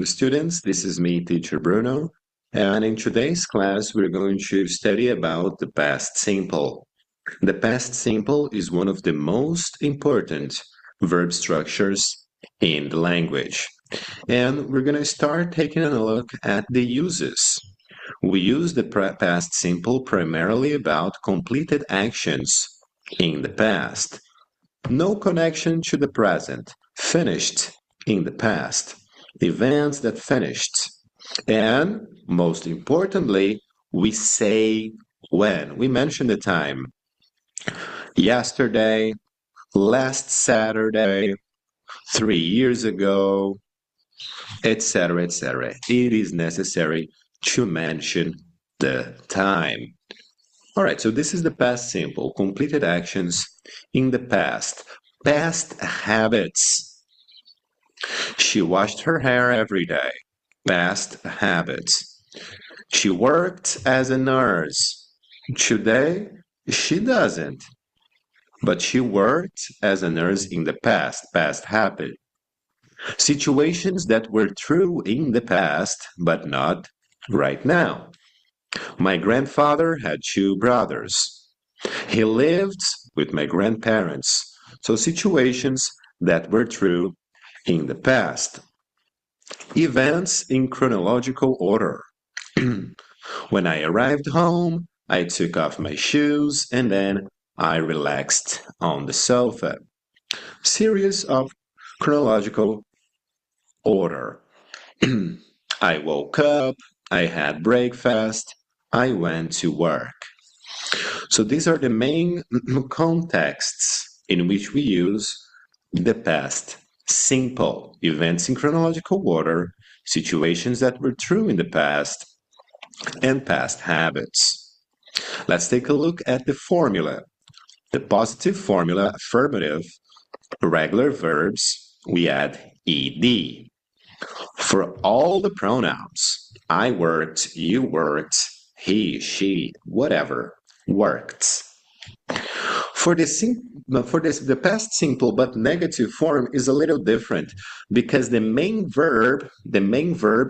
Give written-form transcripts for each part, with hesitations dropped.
Students, this is me, Teacher Bruno, and in today's class we're going to study about the past simple. The past simple is one of the most important verb structures in the language. And we're going to start taking a look at the uses. We use the past simple primarily about completed actions in the past. No connection to the present. Finished in the past. Events that finished. And most importantly, we say when. We mention the time. Yesterday, last Saturday, 3 years ago, etc., etc. It is necessary to mention the time. All right, so this is the past simple, completed actions in the past. Past habits. She washed her hair every day. Past habits. She worked as a nurse. Today, she doesn't. But she worked as a nurse in the past. Past habit. Situations that were true in the past, but not right now. My grandfather had 2 brothers. He lived with my grandparents. So situations that were true in the past. Events in chronological order. When I arrived home, I took off my shoes and then I relaxed on the sofa. Series of chronological order. I woke up, I had breakfast, I went to work. So these are the main contexts in which we use the past simple. Events in chronological order, situations that were true in the past, and past habits. Let's take a look at the formula. The positive formula, affirmative, regular verbs, we add ed. For all the pronouns, I worked, you worked, he, she, whatever, worked. For the past simple but negative form is a little different because the main verb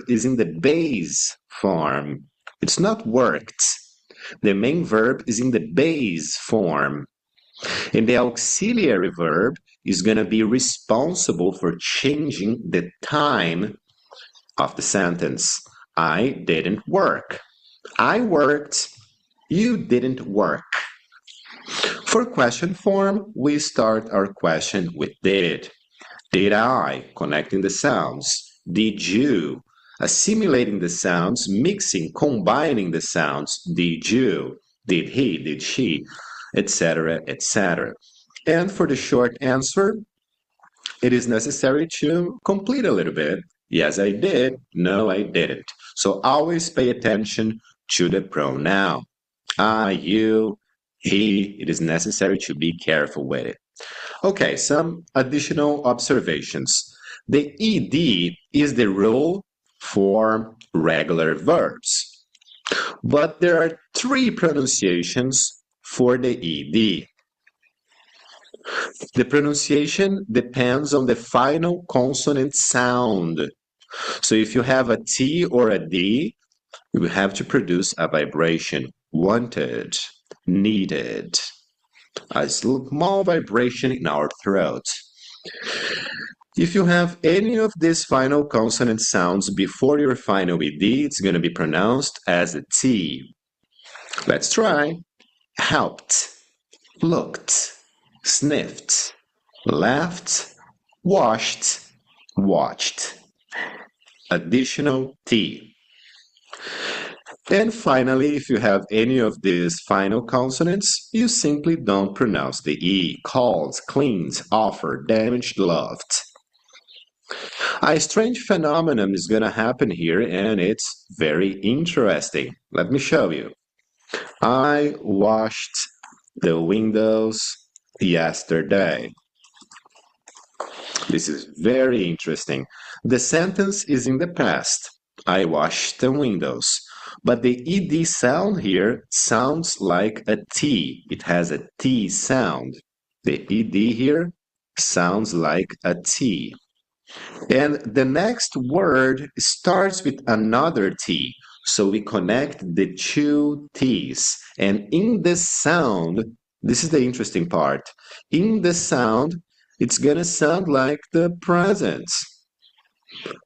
is in the base form. It's not worked. The main verb is in the base form. And the auxiliary verb is going to be responsible for changing the time of the sentence. I didn't work. I worked. You didn't work. For question form, we start our question with did. Did I, connecting the sounds. Did you, assimilating the sounds, mixing, combining the sounds. Did you, did he, did she, etc., etc. And for the short answer, it is necessary to complete a little bit. Yes, I did. No, I didn't. So always pay attention to the pronoun. I, you, he. It is necessary to be careful with it. Okay, some additional observations. The ed is the rule for regular verbs. But there are 3 pronunciations for the ed. The pronunciation depends on the final consonant sound. So if you have a T or a D, you have to produce a vibration. Wanted, needed. A small vibration in our throat. If you have any of these final consonant sounds before your final ed, it's going to be pronounced as a T. Let's try. Helped, looked, sniffed, laughed, washed, watched. Additional T. And finally, if you have any of these final consonants, you simply don't pronounce the E. Called, cleaned, offered, damaged, loved. A strange phenomenon is going to happen here, and it's very interesting. Let me show you. I washed the windows yesterday. This is very interesting. The sentence is in the past. I washed the windows. But the ed sound here sounds like a T. It has a T sound. The ed here sounds like a T. And the next word starts with another T. So we connect the two T's. And in the sound, this is the interesting part. In the sound, it's going to sound like the present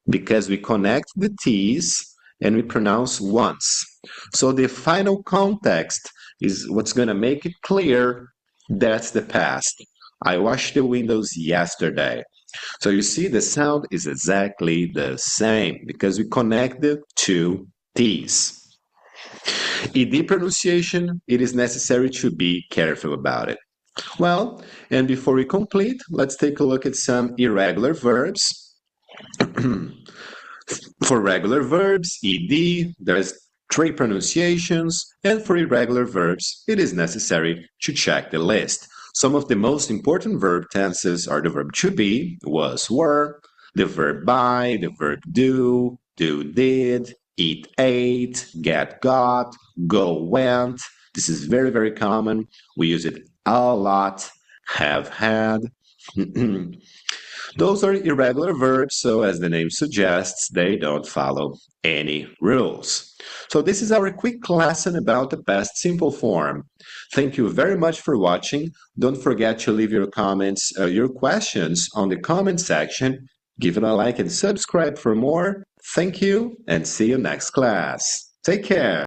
because we connect the T's and we pronounce once. So the final context is what's going to make it clear that's the past. I washed the windows yesterday. So you see the sound is exactly the same because we connect the two T's. ED pronunciation, it is necessary to be careful about it. Well, and before we complete, let's take a look at some irregular verbs. For regular verbs, ed, there's three pronunciations, and for irregular verbs, it is necessary to check the list. Some of the most important verb tenses are the verb to be, was, were, the verb buy, the verb do, did, eat, ate, get, got, go, went. This is very, very common. We use it a lot, have, had. Those are irregular verbs, so as the name suggests, they don't follow any rules. So this is our quick lesson about the past simple form. Thank you very much for watching. Don't forget to leave your comments, your questions on the comment section. Give it a like and subscribe for more. Thank you, and see you next class. Take care.